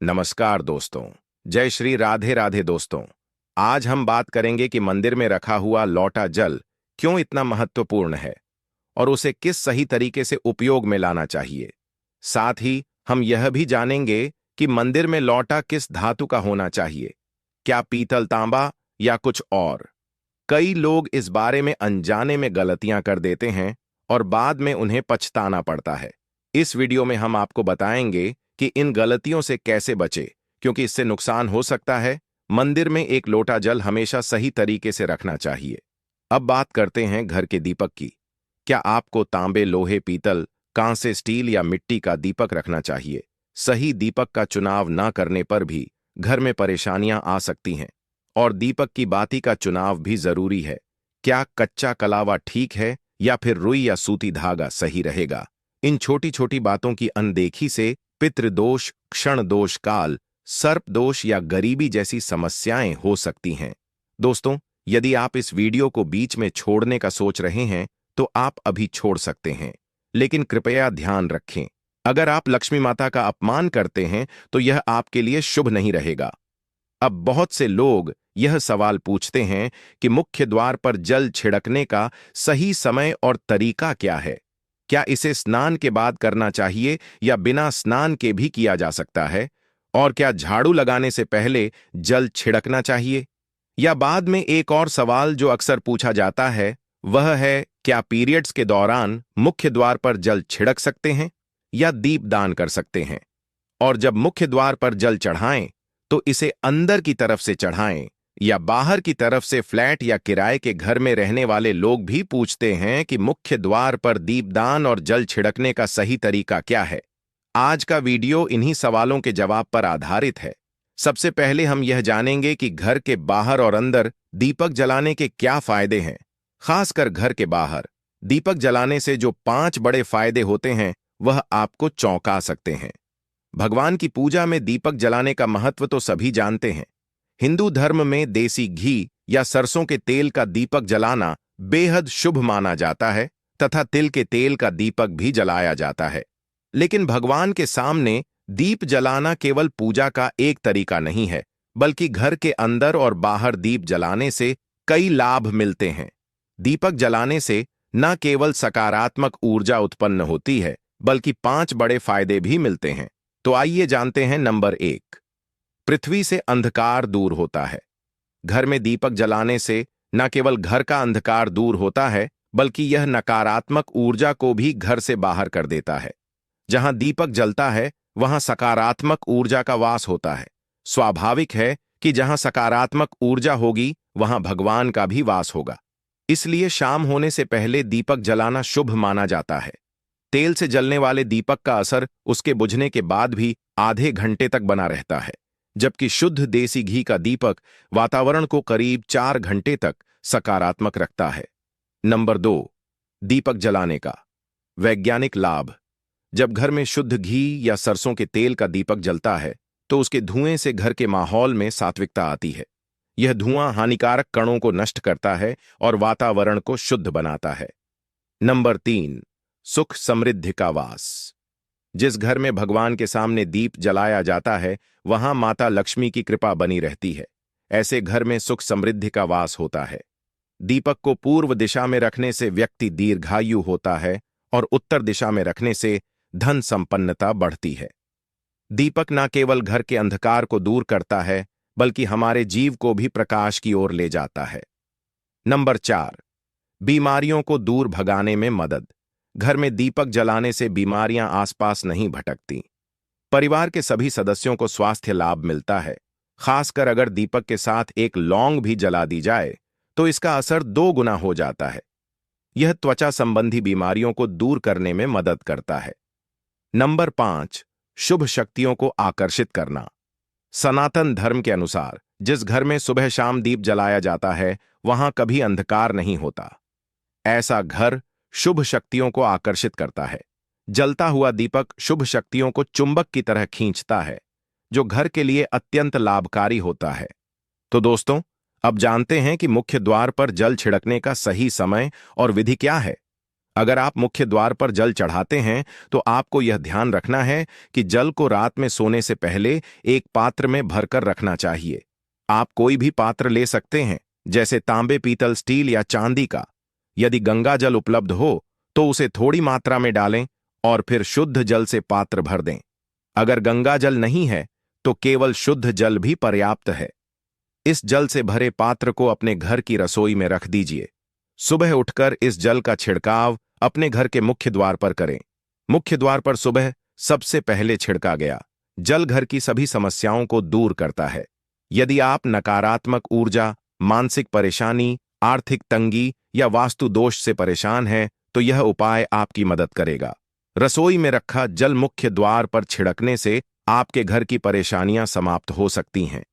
नमस्कार दोस्तों। जय श्री राधे राधे दोस्तों। आज हम बात करेंगे कि मंदिर में रखा हुआ लौटा जल क्यों इतना महत्वपूर्ण है और उसे किस सही तरीके से उपयोग में लाना चाहिए। साथ ही हम यह भी जानेंगे कि मंदिर में लौटा किस धातु का होना चाहिए, क्या पीतल, तांबा या कुछ और। कई लोग इस बारे में अनजाने में गलतियां कर देते हैं और बाद में उन्हें पछताना पड़ता है। इस वीडियो में हम आपको बताएंगे कि इन गलतियों से कैसे बचे, क्योंकि इससे नुकसान हो सकता है। मंदिर में एक लोटा जल हमेशा सही तरीके से रखना चाहिए। अब बात करते हैं घर के दीपक की। क्या आपको तांबे, लोहे, पीतल, कांसे, स्टील या मिट्टी का दीपक रखना चाहिए? सही दीपक का चुनाव न करने पर भी घर में परेशानियां आ सकती हैं। और दीपक की बाती का चुनाव भी जरूरी है। क्या कच्चा कलावा ठीक है या फिर रुई या सूती धागा सही रहेगा? इन छोटी छोटी बातों की अनदेखी से पितृदोष, क्षण दोष, काल सर्प दोष या गरीबी जैसी समस्याएं हो सकती हैं। दोस्तों, यदि आप इस वीडियो को बीच में छोड़ने का सोच रहे हैं तो आप अभी छोड़ सकते हैं, लेकिन कृपया ध्यान रखें, अगर आप लक्ष्मी माता का अपमान करते हैं तो यह आपके लिए शुभ नहीं रहेगा। अब बहुत से लोग यह सवाल पूछते हैं कि मुख्य द्वार पर जल छिड़कने का सही समय और तरीका क्या है। क्या इसे स्नान के बाद करना चाहिए या बिना स्नान के भी किया जा सकता है? और क्या झाड़ू लगाने से पहले जल छिड़कना चाहिए या बाद में? एक और सवाल जो अक्सर पूछा जाता है वह है, क्या पीरियड्स के दौरान मुख्य द्वार पर जल छिड़क सकते हैं या दीपदान कर सकते हैं? और जब मुख्य द्वार पर जल चढ़ाएं तो इसे अंदर की तरफ से चढ़ाएं या बाहर की तरफ से? फ्लैट या किराए के घर में रहने वाले लोग भी पूछते हैं कि मुख्य द्वार पर दीपदान और जल छिड़कने का सही तरीका क्या है। आज का वीडियो इन्हीं सवालों के जवाब पर आधारित है। सबसे पहले हम यह जानेंगे कि घर के बाहर और अंदर दीपक जलाने के क्या फायदे हैं। खासकर घर के बाहर दीपक जलाने से जो 5 बड़े फायदे होते हैं वह आपको चौंका सकते हैं। भगवान की पूजा में दीपक जलाने का महत्व तो सभी जानते हैं। हिंदू धर्म में देसी घी या सरसों के तेल का दीपक जलाना बेहद शुभ माना जाता है तथा तिल के तेल का दीपक भी जलाया जाता है। लेकिन भगवान के सामने दीप जलाना केवल पूजा का एक तरीका नहीं है, बल्कि घर के अंदर और बाहर दीप जलाने से कई लाभ मिलते हैं। दीपक जलाने से न केवल सकारात्मक ऊर्जा उत्पन्न होती है, बल्कि 5 बड़े फायदे भी मिलते हैं। तो आइए जानते हैं। नंबर 1, पृथ्वी से अंधकार दूर होता है। घर में दीपक जलाने से न केवल घर का अंधकार दूर होता है, बल्कि यह नकारात्मक ऊर्जा को भी घर से बाहर कर देता है। जहां दीपक जलता है वहां सकारात्मक ऊर्जा का वास होता है। स्वाभाविक है कि जहां सकारात्मक ऊर्जा होगी वहां भगवान का भी वास होगा। इसलिए शाम होने से पहले दीपक जलाना शुभ माना जाता है। तेल से जलने वाले दीपक का असर उसके बुझने के बाद भी आधे घंटे तक बना रहता है, जबकि शुद्ध देसी घी का दीपक वातावरण को करीब 4 घंटे तक सकारात्मक रखता है। नंबर 2, दीपक जलाने का वैज्ञानिक लाभ। जब घर में शुद्ध घी या सरसों के तेल का दीपक जलता है तो उसके धुएं से घर के माहौल में सात्विकता आती है। यह धुआं हानिकारक कणों को नष्ट करता है और वातावरण को शुद्ध बनाता है। नंबर 3, सुख समृद्धि का वास। जिस घर में भगवान के सामने दीप जलाया जाता है वहां माता लक्ष्मी की कृपा बनी रहती है। ऐसे घर में सुख समृद्धि का वास होता है। दीपक को पूर्व दिशा में रखने से व्यक्ति दीर्घायु होता है और उत्तर दिशा में रखने से धन संपन्नता बढ़ती है। दीपक न केवल घर के अंधकार को दूर करता है, बल्कि हमारे जीव को भी प्रकाश की ओर ले जाता है। नंबर 4, बीमारियों को दूर भगाने में मदद। घर में दीपक जलाने से बीमारियां आसपास नहीं भटकती। परिवार के सभी सदस्यों को स्वास्थ्य लाभ मिलता है। खासकर अगर दीपक के साथ एक लौंग भी जला दी जाए तो इसका असर 2 गुना हो जाता है। यह त्वचा संबंधी बीमारियों को दूर करने में मदद करता है। नंबर 5, शुभ शक्तियों को आकर्षित करना। सनातन धर्म के अनुसार जिस घर में सुबह शाम दीप जलाया जाता है वहां कभी अंधकार नहीं होता। ऐसा घर शुभ शक्तियों को आकर्षित करता है। जलता हुआ दीपक शुभ शक्तियों को चुंबक की तरह खींचता है, जो घर के लिए अत्यंत लाभकारी होता है। तो दोस्तों, अब जानते हैं कि मुख्य द्वार पर जल छिड़कने का सही समय और विधि क्या है। अगर आप मुख्य द्वार पर जल चढ़ाते हैं तो आपको यह ध्यान रखना है कि जल को रात में सोने से पहले एक पात्र में भरकर रखना चाहिए। आप कोई भी पात्र ले सकते हैं, जैसे तांबे, पीतल, स्टील या चांदी का। यदि गंगा जल उपलब्ध हो तो उसे थोड़ी मात्रा में डालें और फिर शुद्ध जल से पात्र भर दें। अगर गंगा जल नहीं है तो केवल शुद्ध जल भी पर्याप्त है। इस जल से भरे पात्र को अपने घर की रसोई में रख दीजिए। सुबह उठकर इस जल का छिड़काव अपने घर के मुख्य द्वार पर करें। मुख्य द्वार पर सुबह सबसे पहले छिड़का गया जल घर की सभी समस्याओं को दूर करता है। यदि आप नकारात्मक ऊर्जा, मानसिक परेशानी, आर्थिक तंगी या वास्तु दोष से परेशान हैं तो यह उपाय आपकी मदद करेगा। रसोई में रखा जल मुख्य द्वार पर छिड़कने से आपके घर की परेशानियां समाप्त हो सकती हैं।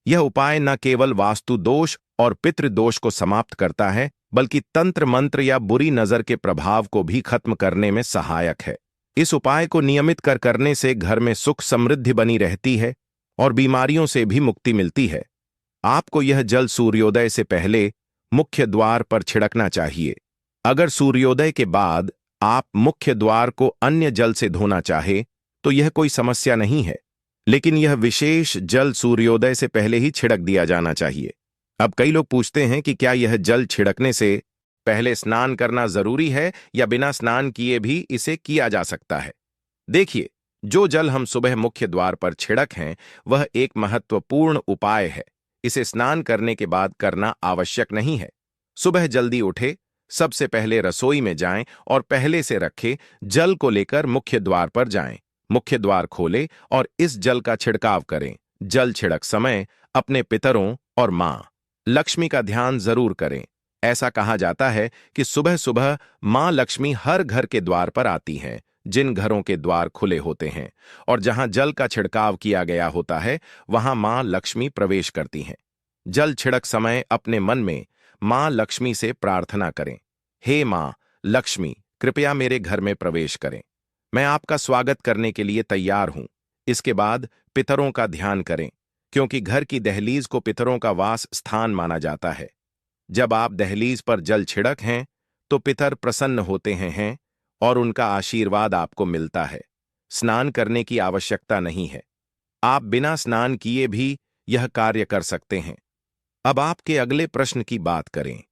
यह उपाय न केवल वास्तु दोष और पितृ दोष को समाप्त करता है, बल्कि तंत्र मंत्र या बुरी नजर के प्रभाव को भी खत्म करने में सहायक है। इस उपाय को नियमित करने से घर में सुख समृद्धि बनी रहती है और बीमारियों से भी मुक्ति मिलती है। आपको यह जल सूर्योदय से पहले मुख्य द्वार पर छिड़कना चाहिए। अगर सूर्योदय के बाद आप मुख्य द्वार को अन्य जल से धोना चाहे तो यह कोई समस्या नहीं है, लेकिन यह विशेष जल सूर्योदय से पहले ही छिड़क दिया जाना चाहिए। अब कई लोग पूछते हैं कि क्या यह जल छिड़कने से पहले स्नान करना जरूरी है या बिना स्नान किए भी इसे किया जा सकता है। देखिए, जो जल हम सुबह मुख्य द्वार पर छिड़क हैं वह एक महत्वपूर्ण उपाय है। इसे स्नान करने के बाद करना आवश्यक नहीं है। सुबह जल्दी उठे, सबसे पहले रसोई में जाएं और पहले से रखे जल को लेकर मुख्य द्वार पर जाएं। मुख्य द्वार खोलें और इस जल का छिड़काव करें। जल छिड़क समय अपने पितरों और मां लक्ष्मी का ध्यान जरूर करें। ऐसा कहा जाता है कि सुबह सुबह मां लक्ष्मी हर घर के द्वार पर आती हैं, जिन घरों के द्वार खुले होते हैं और जहां जल का छिड़काव किया गया होता है वहां मां लक्ष्मी प्रवेश करती हैं। जल छिड़क समय अपने मन में मां लक्ष्मी से प्रार्थना करें, हे मां लक्ष्मी, कृपया मेरे घर में प्रवेश करें। मैं आपका स्वागत करने के लिए तैयार हूं। इसके बाद पितरों का ध्यान करें, क्योंकि घर की दहलीज को पितरों का वास स्थान माना जाता है। जब आप दहलीज पर जल छिड़क हैं तो पितर प्रसन्न होते हैं और उनका आशीर्वाद आपको मिलता है। स्नान करने की आवश्यकता नहीं है। आप बिना स्नान किए भी यह कार्य कर सकते हैं। अब आपके अगले प्रश्न की बात करें,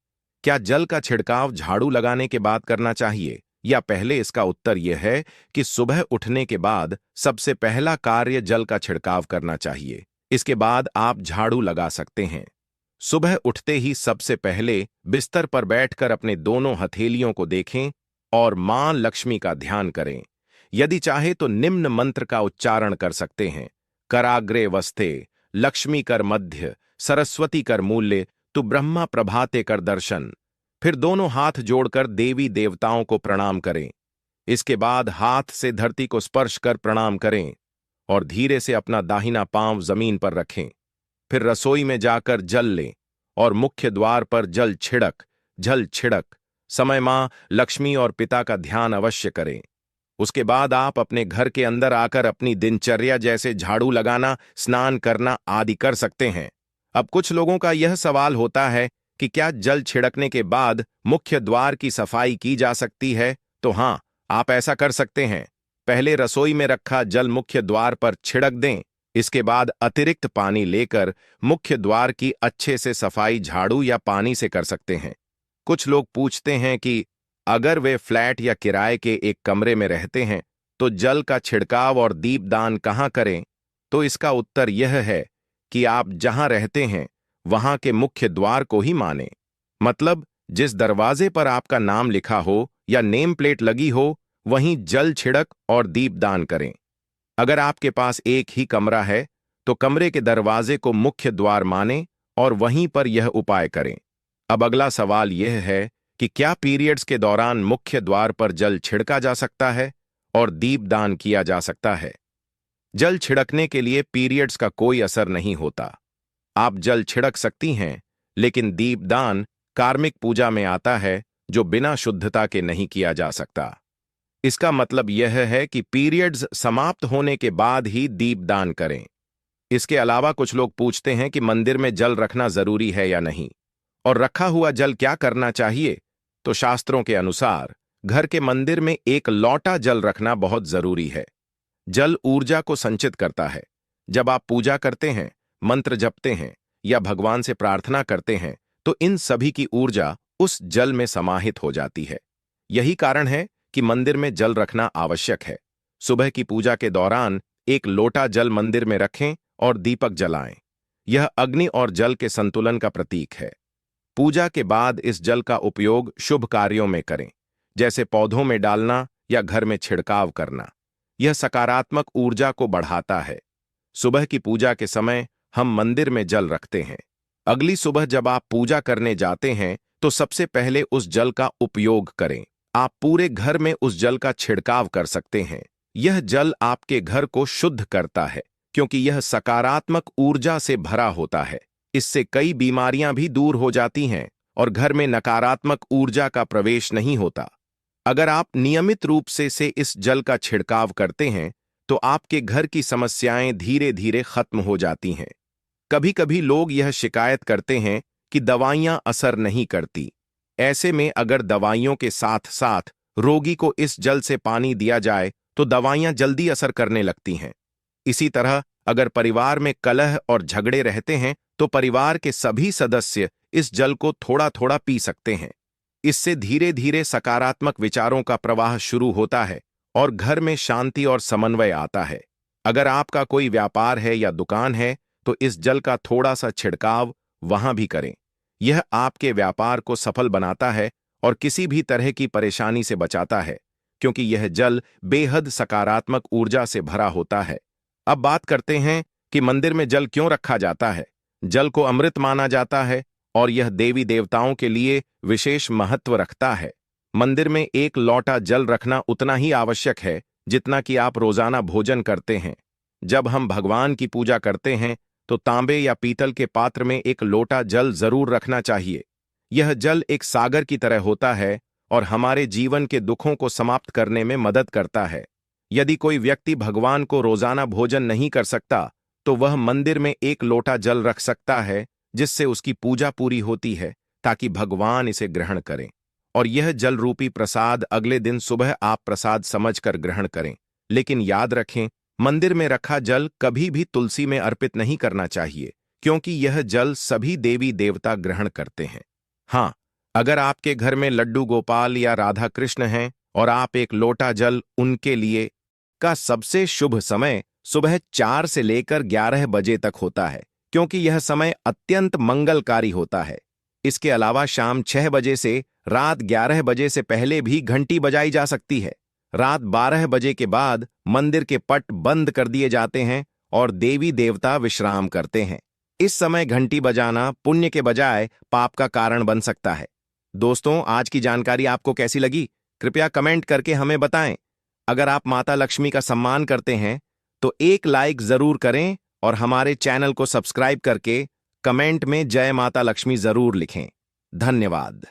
क्या जल का छिड़काव झाड़ू लगाने के बाद करना चाहिए या पहले? इसका उत्तर यह है कि सुबह उठने के बाद सबसे पहला कार्य जल का छिड़काव करना चाहिए। इसके बाद आप झाड़ू लगा सकते हैं। सुबह उठते ही सबसे पहले बिस्तर पर बैठकर अपने दोनों हथेलियों को देखें और मां लक्ष्मी का ध्यान करें। यदि चाहे तो निम्न मंत्र का उच्चारण कर सकते हैं, कराग्रे वस्ते, लक्ष्मी कर मध्य, सरस्वती कर मूल्य, तु ब्रह्मा प्रभाते कर दर्शन। फिर दोनों हाथ जोड़कर देवी देवताओं को प्रणाम करें। इसके बाद हाथ से धरती को स्पर्श कर प्रणाम करें और धीरे से अपना दाहिना पांव जमीन पर रखें। फिर रसोई में जाकर जल लें और मुख्य द्वार पर जल छिड़क समय मां लक्ष्मी और पिता का ध्यान अवश्य करें। उसके बाद आप अपने घर के अंदर आकर अपनी दिनचर्या जैसे झाड़ू लगाना, स्नान करना आदि कर सकते हैं। अब कुछ लोगों का यह सवाल होता है कि क्या जल छिड़कने के बाद मुख्य द्वार की सफाई की जा सकती है? तो हां, आप ऐसा कर सकते हैं। पहले रसोई में रखा जल मुख्य द्वार पर छिड़क दें। इसके बाद अतिरिक्त पानी लेकर मुख्य द्वार की अच्छे से सफाई झाड़ू या पानी से कर सकते हैं। कुछ लोग पूछते हैं कि अगर वे फ्लैट या किराए के एक कमरे में रहते हैं तो जल का छिड़काव और दीपदान कहां करें? तो इसका उत्तर यह है कि आप जहां रहते हैं वहां के मुख्य द्वार को ही मानें। मतलब जिस दरवाजे पर आपका नाम लिखा हो या नेम प्लेट लगी हो, वहीं जल छिड़क और दीपदान करें। अगर आपके पास एक ही कमरा है तो कमरे के दरवाजे को मुख्य द्वार मानें और वहीं पर यह उपाय करें। अब अगला सवाल यह है कि क्या पीरियड्स के दौरान मुख्य द्वार पर जल छिड़का जा सकता है और दीपदान किया जा सकता है? जल छिड़कने के लिए पीरियड्स का कोई असर नहीं होता। आप जल छिड़क सकती हैं, लेकिन दीपदान कार्मिक पूजा में आता है जो बिना शुद्धता के नहीं किया जा सकता। इसका मतलब यह है कि पीरियड्स समाप्त होने के बाद ही दीपदान करें। इसके अलावा कुछ लोग पूछते हैं कि मंदिर में जल रखना जरूरी है या नहीं और रखा हुआ जल क्या करना चाहिए? तो शास्त्रों के अनुसार घर के मंदिर में एक लौटा जल रखना बहुत जरूरी है। जल ऊर्जा को संचित करता है। जब आप पूजा करते हैं, मंत्र जपते हैं या भगवान से प्रार्थना करते हैं, तो इन सभी की ऊर्जा उस जल में समाहित हो जाती है। यही कारण है कि मंदिर में जल रखना आवश्यक है। सुबह की पूजा के दौरान एक लोटा जल मंदिर में रखें और दीपक जलाएं। यह अग्नि और जल के संतुलन का प्रतीक है। पूजा के बाद इस जल का उपयोग शुभ कार्यों में करें, जैसे पौधों में डालना या घर में छिड़काव करना। यह सकारात्मक ऊर्जा को बढ़ाता है। सुबह की पूजा के समय हम मंदिर में जल रखते हैं। अगली सुबह जब आप पूजा करने जाते हैं तो सबसे पहले उस जल का उपयोग करें। आप पूरे घर में उस जल का छिड़काव कर सकते हैं। यह जल आपके घर को शुद्ध करता है, क्योंकि यह सकारात्मक ऊर्जा से भरा होता है। इससे कई बीमारियां भी दूर हो जाती हैं और घर में नकारात्मक ऊर्जा का प्रवेश नहीं होता। अगर आप नियमित रूप से इस जल का छिड़काव करते हैं तो आपके घर की समस्याएं धीरे धीरे खत्म हो जाती हैं। कभी कभी लोग यह शिकायत करते हैं कि दवाइयां असर नहीं करती। ऐसे में अगर दवाइयों के साथ साथ रोगी को इस जल से पानी दिया जाए तो दवाइयां जल्दी असर करने लगती हैं। इसी तरह अगर परिवार में कलह और झगड़े रहते हैं तो परिवार के सभी सदस्य इस जल को थोड़ा थोड़ा पी सकते हैं। इससे धीरे धीरे सकारात्मक विचारों का प्रवाह शुरू होता है और घर में शांति और समन्वय आता है। अगर आपका कोई व्यापार है या दुकान है तो इस जल का थोड़ा सा छिड़काव वहां भी करें। यह आपके व्यापार को सफल बनाता है और किसी भी तरह की परेशानी से बचाता है, क्योंकि यह जल बेहद सकारात्मक ऊर्जा से भरा होता है। अब बात करते हैं कि मंदिर में जल क्यों रखा जाता है। जल को अमृत माना जाता है और यह देवी देवताओं के लिए विशेष महत्व रखता है। मंदिर में एक लोटा जल रखना उतना ही आवश्यक है जितना कि आप रोजाना भोजन करते हैं। जब हम भगवान की पूजा करते हैं तो तांबे या पीतल के पात्र में एक लोटा जल जरूर रखना चाहिए। यह जल एक सागर की तरह होता है और हमारे जीवन के दुखों को समाप्त करने में मदद करता है। यदि कोई व्यक्ति भगवान को रोजाना भोजन नहीं कर सकता तो वह मंदिर में एक लोटा जल रख सकता है, जिससे उसकी पूजा पूरी होती है, ताकि भगवान इसे ग्रहण करें। और यह जल रूपी प्रसाद अगले दिन सुबह आप प्रसाद समझकर ग्रहण करें। लेकिन याद रखें, मंदिर में रखा जल कभी भी तुलसी में अर्पित नहीं करना चाहिए, क्योंकि यह जल सभी देवी देवता ग्रहण करते हैं। हाँ, अगर आपके घर में लड्डू गोपाल या राधा कृष्ण हैं और आप एक लोटा जल उनके लिए का सबसे शुभ समय सुबह 4 से लेकर 11 बजे तक होता है, क्योंकि यह समय अत्यंत मंगलकारी होता है। इसके अलावा शाम 6 बजे से रात 11 बजे से पहले भी घंटी बजाई जा सकती है। रात 12 बजे के बाद मंदिर के पट बंद कर दिए जाते हैं और देवी देवता विश्राम करते हैं। इस समय घंटी बजाना पुण्य के बजाय पाप का कारण बन सकता है। दोस्तों, आज की जानकारी आपको कैसी लगी? कृपया कमेंट करके हमें बताएं। अगर आप माता लक्ष्मी का सम्मान करते हैं तो एक लाइक जरूर करें और हमारे चैनल को सब्सक्राइब करके कमेंट में जय माता लक्ष्मी जरूर लिखें। धन्यवाद।